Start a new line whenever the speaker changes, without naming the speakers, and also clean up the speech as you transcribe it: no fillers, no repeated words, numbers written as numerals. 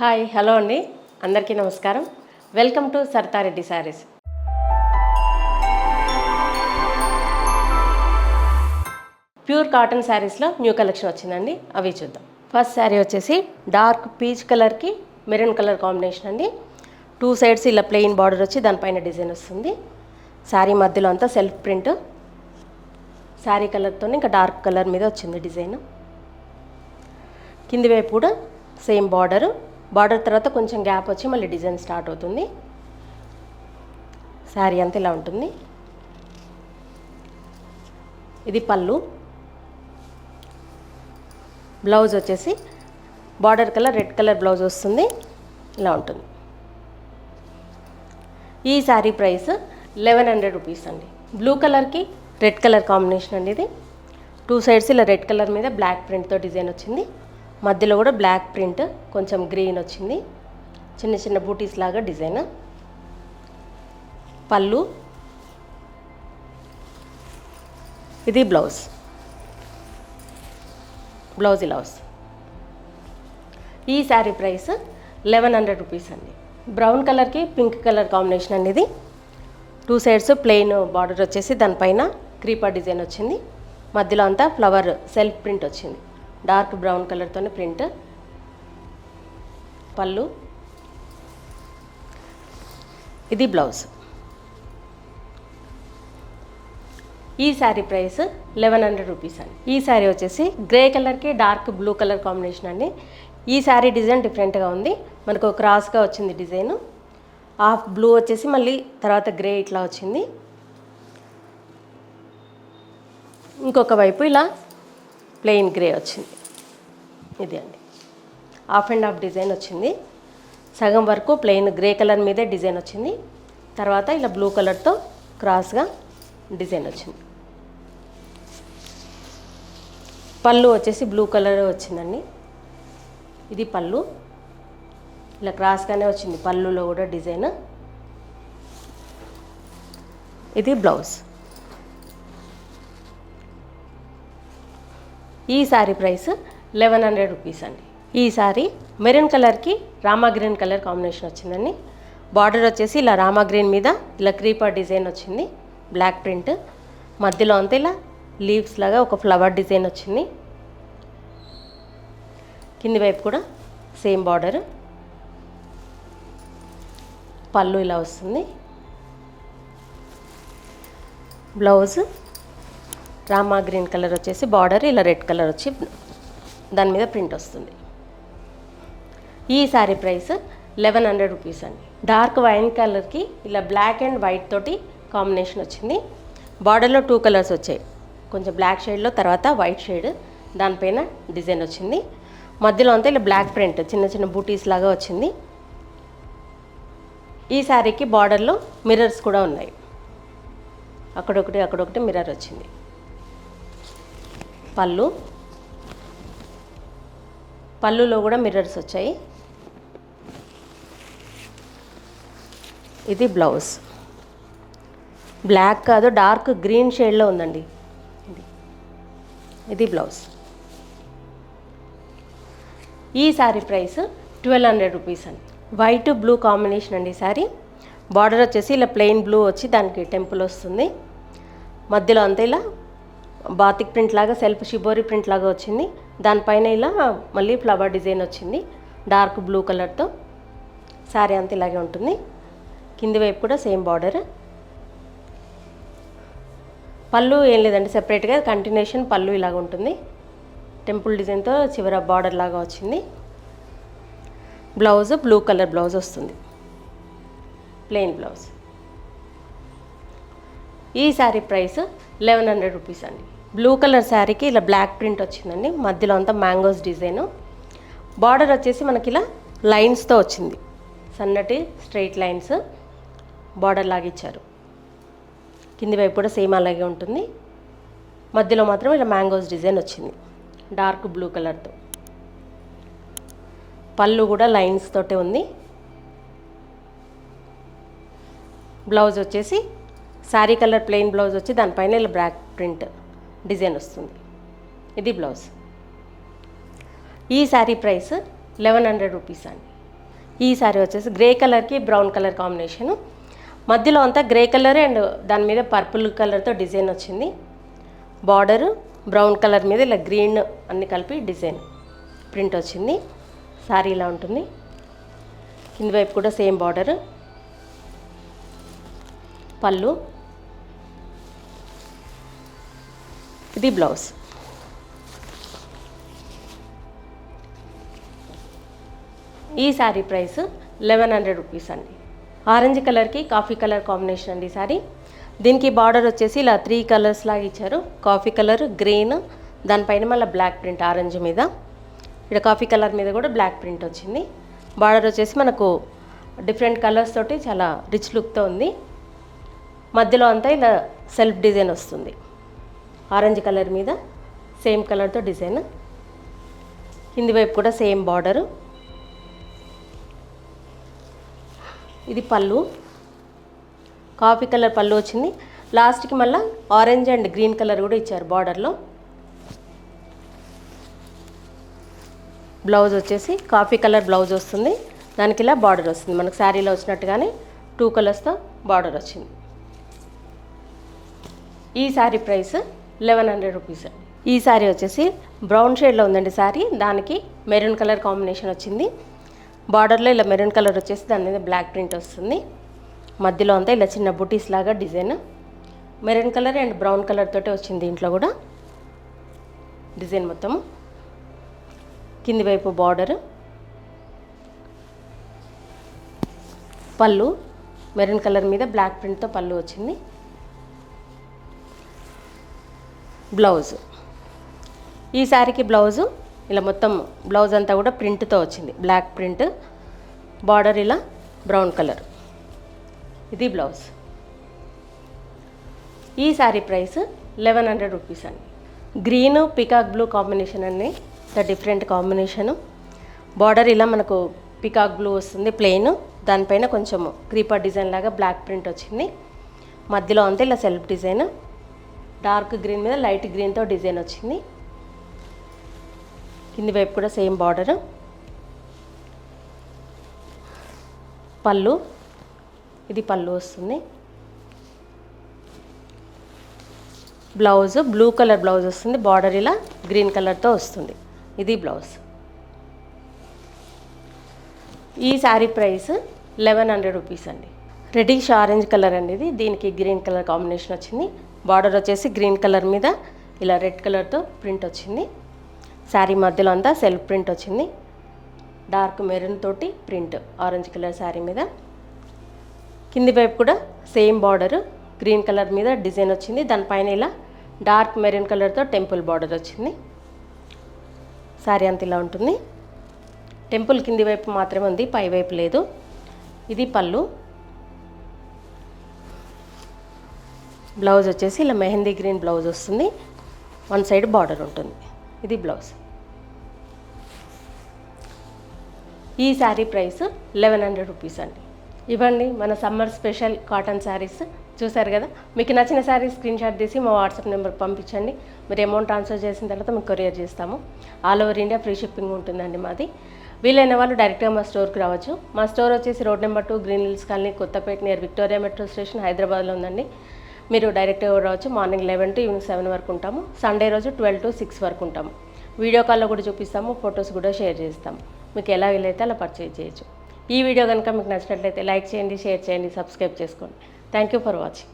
Hi hello అండి, అందరికీ నమస్కారం. Welcome to Sarthareddy sarees. Pure cotton శారీస్లో న్యూ కలెక్షన్ వచ్చిందండి, అవి చూద్దాం. ఫస్ట్ శారీ వచ్చేసి డార్క్ పీచ్ కలర్కి మెరూన్ కలర్ కాంబినేషన్ అండి. 2 సైడ్స్ ఇలా ప్లెయిన్ బార్డర్ వచ్చి దానిపైన డిజైన్ వస్తుంది. శారీ మధ్యలో అంతా సెల్ఫ్ ప్రింట్, శారీ కలర్తో ఇంకా డార్క్ కలర్ మీద వచ్చింది డిజైన్. కింది వైపు కూడా సేమ్ బార్డర్ తర్వాత కొంచెం గ్యాప్ వచ్చి మళ్ళీ డిజైన్ స్టార్ట్ అవుతుంది. శారీ అంతా ఇలా ఉంటుంది. ఇది పళ్ళు. బ్లౌజ్ వచ్చేసి border colour red colour blouse వస్తుంది, ఇలా ఉంటుంది. ఈ శారీ ప్రైస్ 1100 రూపీస్ అండి. బ్లూ కలర్కి రెడ్ కలర్ కాంబినేషన్ అండి ఇది. 2 సైడ్స్ ఇలా రెడ్ కలర్ మీద బ్లాక్ ప్రింట్తో డిజైన్ వచ్చింది. మధ్యలో కూడా బ్లాక్ ప్రింట్, కొంచెం గ్రీన్ వచ్చింది, చిన్న చిన్న బూటీస్ లాగా డిజైన్. పళ్ళు. ఇది బ్లౌజ్ ఇలా వస్తుంది. ఈ శారీ ప్రైస్ 1100 రూపీస్ అండి. బ్రౌన్ కలర్కి పింక్ కలర్ కాంబినేషన్ అండి ఇది. 2 సైడ్స్ ప్లెయిన్ బార్డర్ వచ్చేసి దానిపైన క్రీపర్ డిజైన్ వచ్చింది. మధ్యలో అంతా ఫ్లవర్ సెల్ఫ్ ప్రింట్ వచ్చింది, డార్క్ బ్రౌన్ కలర్తోనే ప్రింట్. పళ్ళు. ఇది బ్లౌజ్. ఈ శారీ ప్రైస్ 1100 రూపీస్ అండి. ఈ శారీ వచ్చేసి గ్రే కలర్కి డార్క్ బ్లూ కలర్ కాంబినేషన్ అండి. ఈ శారీ డిజైన్ డిఫరెంట్గా ఉంది, మనకు క్రాస్గా వచ్చింది డిజైన్. హాఫ్ బ్లూ వచ్చేసి మళ్ళీ తర్వాత గ్రే ఇట్లా వచ్చింది. ఇంకొక వైపు ఇలా ప్లెయిన్ గ్రే వచ్చింది. ఇది అండి, హాఫ్ అండ్ హాఫ్ డిజైన్ వచ్చింది. సగం వరకు ప్లెయిన్ గ్రే కలర్ మీదే డిజైన్ వచ్చింది, తర్వాత ఇలా బ్లూ కలర్తో క్రాస్గా డిజైన్ వచ్చింది. పళ్ళు వచ్చేసి బ్లూ కలర్ వచ్చిందండి. ఇది పళ్ళు, ఇలా క్రాస్గానే వచ్చింది పళ్ళులో కూడా డిజైన్. ఇది బ్లౌజ్. ఈ శారీ ప్రైస్ 1100 రూపీస్ అండి. ఈ శారీ మెరూన్ కలర్కి రామా గ్రీన్ కలర్ కాంబినేషన్ వచ్చిందండి. బార్డర్ వచ్చేసి ఇలా రామా గ్రీన్ మీద ఇలా క్రీపర్ డిజైన్ వచ్చింది, బ్లాక్ ప్రింట్. మధ్యలో అంతా ఇలా లీవ్స్ లాగా ఒక ఫ్లవర్ డిజైన్ వచ్చింది. కింది వైపు కూడా సేమ్ బార్డర్. పళ్ళు ఇలా వస్తుంది. బ్లౌజ్ రామా గ్రీన్ కలర్ వచ్చేసి బార్డర్ ఇలా రెడ్ కలర్ వచ్చి దాని మీద ప్రింట్ వస్తుంది. ఈ శారీ ప్రైస్ 1100 రూపీస్ అండి. డార్క్ వైన్ కలర్కి ఇలా బ్లాక్ అండ్ వైట్ తోటి కాంబినేషన్ వచ్చింది. బార్డర్లో 2 కలర్స్ వచ్చాయి, కొంచెం బ్లాక్ షేడ్లో తర్వాత వైట్ షేడ్, దానిపైన డిజైన్ వచ్చింది. మధ్యలో అంతా ఇలా బ్లాక్ ప్రింట్ చిన్న చిన్న బూటీస్ లాగా వచ్చింది. ఈ శారీకి బార్డర్లో మిర్రర్స్ కూడా ఉన్నాయి, అక్కడొకటి మిర్రర్ వచ్చింది. పళ్ళులో కూడా మిర్రర్స్ వచ్చాయి. ఇది బ్లౌజ్. బ్లాక్ కాదు, డార్క్ గ్రీన్ షేడ్లో ఉందండి. ఇది బ్లౌజ్. ఈ శారీ ప్రైస్ 1200 రూపీస్ అండి. వైట్ బ్లూ కాంబినేషన్ అండి శారీ. బార్డర్ వచ్చేసి ఇలా ప్లెయిన్ బ్లూ వచ్చి దానికి టెంపుల్ వస్తుంది. మధ్యలో అంతా ఇలా బాతిక్ ప్రింట్ లాగా సెల్ఫ్ షిబోరి ప్రింట్ లాగా వచ్చింది. దానిపైన ఇలా మళ్ళీ ఫ్లవర్ డిజైన్ వచ్చింది డార్క్ బ్లూ కలర్తో. శారీ అంతా ఇలాగే ఉంటుంది. కింది వైపు కూడా సేమ్ బార్డర్. పళ్ళు ఏం లేదండి, సెపరేట్గా కంటిన్యూషన్ పళ్ళు ఇలాగ ఉంటుంది, టెంపుల్ డిజైన్తో చివర బార్డర్ లాగా వచ్చింది. బ్లౌజ్ బ్లూ కలర్ బ్లౌజ్ వస్తుంది, ప్లెయిన్ బ్లౌజ్. ఈ శారీ ప్రైస్ 1100 రూపీస్ అండి. బ్లూ కలర్ శారీకి ఇలా బ్లాక్ ప్రింట్ వచ్చిందండి, మధ్యలో అంతా మ్యాంగోస్ డిజైను. బార్డర్ వచ్చేసి మనకి ఇలా లైన్స్తో వచ్చింది, సన్నటి స్ట్రైట్ లైన్స్ బార్డర్ లాగా ఇచ్చారు. కింది వైపు కూడా సేమ్ అలాగే ఉంటుంది. మధ్యలో మాత్రం ఇలా మ్యాంగోస్ డిజైన్ వచ్చింది డార్క్ బ్లూ కలర్తో. పళ్ళు కూడా లైన్స్ తోటే ఉంది. బ్లౌజ్ వచ్చేసి శారీ కలర్ ప్లెయిన్ బ్లౌజ్ వచ్చి దానిపైన ఇలా బ్లాక్ ప్రింట్ డిజైన్ వస్తుంది. ఇది బ్లౌజ్. ఈ శారీ ప్రైస్ 1100 రూపీస్ అండి. ఈ శారీ వచ్చేసి గ్రే కలర్కి బ్రౌన్ కలర్ కాంబినేషను. మధ్యలో అంతా గ్రే కలర్ అండ్ దాని మీద పర్పుల్ కలర్తో డిజైన్ వచ్చింది. బార్డరు బ్రౌన్ కలర్ మీద ఇలా గ్రీన్ అన్ని కలిపి డిజైన్ ప్రింట్ వచ్చింది. శారీ ఇలా ఉంటుంది. కింది వైపు కూడా సేమ్ బార్డరు. పళ్ళు, ఇది బ్లౌజ్. ఈ శారీ ప్రైస్ 1100 రూపీస్ అండి. ఆరెంజ్ కలర్కి కాఫీ కలర్ కాంబినేషన్ అండి ఈ శారీ. దీనికి బార్డర్ వచ్చేసి ఇలా 3 కలర్స్ లాగా ఇచ్చారు. కాఫీ కలర్, గ్రీన్, దానిపైన మళ్ళీ బ్లాక్ ప్రింట్ ఆరెంజ్ మీద. ఇక్కడ కాఫీ కలర్ మీద కూడా బ్లాక్ ప్రింట్ వచ్చింది. బార్డర్ వచ్చేసి మనకు డిఫరెంట్ కలర్స్ తోటి చాలా రిచ్ లుక్తో ఉంది. మధ్యలో అంతా ఇలా సెల్ఫ్ డిజైన్ వస్తుంది. ఆరెంజ్ కలర్ మీద సేమ్ కలర్తో డిజైన్. కింది వైపు కూడా సేమ్ బార్డరు. ఇది పళ్ళు, కాఫీ కలర్ పళ్ళు వచ్చింది. లాస్ట్కి మళ్ళీ ఆరెంజ్ అండ్ గ్రీన్ కలర్ కూడా ఇచ్చారు బార్డర్లో. బ్లౌజ్ వచ్చేసి కాఫీ కలర్ బ్లౌజ్ వస్తుంది. దానికి ఇలా బార్డర్ వస్తుంది. మనకు శారీలో వచ్చినట్టుగానే 2 కలర్స్తో బార్డర్ వచ్చింది. ఈ శారీ ప్రైస్ 1100 రూపీస్. ఈ శారీ వచ్చేసి బ్రౌన్ షేడ్లో ఉందండి శారీ. దానికి మెరూన్ కలర్ కాంబినేషన్ వచ్చింది. బార్డర్లో ఇలా మెరూన్ కలర్ వచ్చేసి దాని మీద బ్లాక్ ప్రింట్ వస్తుంది. మధ్యలో అంతా ఇలా చిన్న బుటీస్ లాగా design. Maroon colour and brown colour తోటే వచ్చింది దీంట్లో కూడా డిజైన్ మొత్తం. కింది వైపు బార్డరు, పళ్ళు మెరూన్ కలర్ మీద బ్లాక్ ప్రింట్తో పళ్ళు వచ్చింది. బ్లౌజ్, ఈ శారీకి బ్లౌజు ఇలా మొత్తం బ్లౌజ్ అంతా కూడా ప్రింట్తో వచ్చింది. బ్లాక్ ప్రింట్, బార్డర్ ఇలా బ్రౌన్ కలర్. ఇది బ్లౌజ్. ఈ శారీ ప్రైస్ 1100 రూపీస్ అండి. గ్రీన్ పికాక్ బ్లూ కాంబినేషన్ అండి. Different combination. బార్డర్ ఇలా మనకు పికాక్ బ్లూ వస్తుంది ప్లెయిన్. దానిపైన కొంచెం క్రీపర్ డిజైన్ లాగా బ్లాక్ ప్రింట్ వచ్చింది. మధ్యలో అంతా ఇలా సెల్ఫ్ డిజైన్. డార్క్ గ్రీన్ మీద లైట్ గ్రీన్తో డిజైన్ వచ్చింది. కింది వైపు కూడా సేమ్ బార్డర్. పళ్ళు, ఇది పళ్ళు వస్తుంది. బ్లౌజ్ బ్లూ కలర్ బ్లౌజ్ వస్తుంది. బార్డర్ ఇలా గ్రీన్ కలర్తో వస్తుంది. ఇది బ్లౌజ్. ఈ శారీ ప్రైస్ 1100 రూపీస్ అండి. రెడ్డిష్ ఆరెంజ్ కలర్ అండి ఇది. దీనికి గ్రీన్ కలర్ కాంబినేషన్ వచ్చింది. బార్డర్ వచ్చేసి గ్రీన్ కలర్ మీద ఇలా రెడ్ కలర్తో ప్రింట్ వచ్చింది. శారీ మధ్యలో అంతా సెల్ఫ్ ప్రింట్ వచ్చింది. డార్క్ మెరూన్ తోటి ప్రింట్ ఆరెంజ్ కలర్ శారీ మీద. కింది వైపు కూడా సేమ్ బార్డర్ గ్రీన్ కలర్ మీద డిజైన్ వచ్చింది. దానిపైన ఇలా డార్క్ మెరూన్ కలర్తో టెంపుల్ బార్డర్ వచ్చింది. శారీ అంత ఇలా ఉంటుంది. టెంపుల్ కింది వైపు మాత్రమే ఉంది, పై వైపు లేదు. ఇది పళ్ళు. బ్లౌజ్ వచ్చేసి ఇలా మెహందీ గ్రీన్ బ్లౌజ్ వస్తుంది. 1 సైడ్ బార్డర్ ఉంటుంది. ఇది బ్లౌజ్. ఈ శారీ ప్రైస్ 1100 రూపీస్ అండి. ఇవ్వండి మన సమ్మర్ స్పెషల్ కాటన్ శారీస్. చూసారు కదా, మీకు నచ్చిన శారీ స్క్రీన్ షాట్ తీసి మా వాట్సాప్ నెంబర్కి పంపించండి. మీరు అమౌంట్ ట్రాన్స్ఫర్ చేసిన తర్వాత మీకు కొరియర్ చేస్తాము. All over India free shipping ఉంటుందండి మాది. వీలైన వాళ్ళు డైరెక్ట్గా మా స్టోర్కి రావచ్చు. మా స్టోర్ వచ్చేసి road number 2 green hills colony, Kothapet near Victoria metro station, హైదరాబాద్లో ఉందండి. మీరు డైరెక్ట్గా రావచ్చు. మార్నింగ్ 11 to ఈవినింగ్ 7 వరకు ఉంటాము. సండే రోజు 12 to 6 వరకు ఉంటాము. వీడియో కాల్లో కూడా చూపిస్తాము, ఫొటోస్ కూడా షేర్ చేస్తాము. మీకు ఎలా వీలైతే అలా పర్చేజ్ చేయొచ్చు. ఈ వీడియో కనుక మీకు నచ్చినట్లయితే లైక్ చేయండి, షేర్ చేయండి, సబ్స్క్రైబ్ చేసుకోండి. Thank you for watching.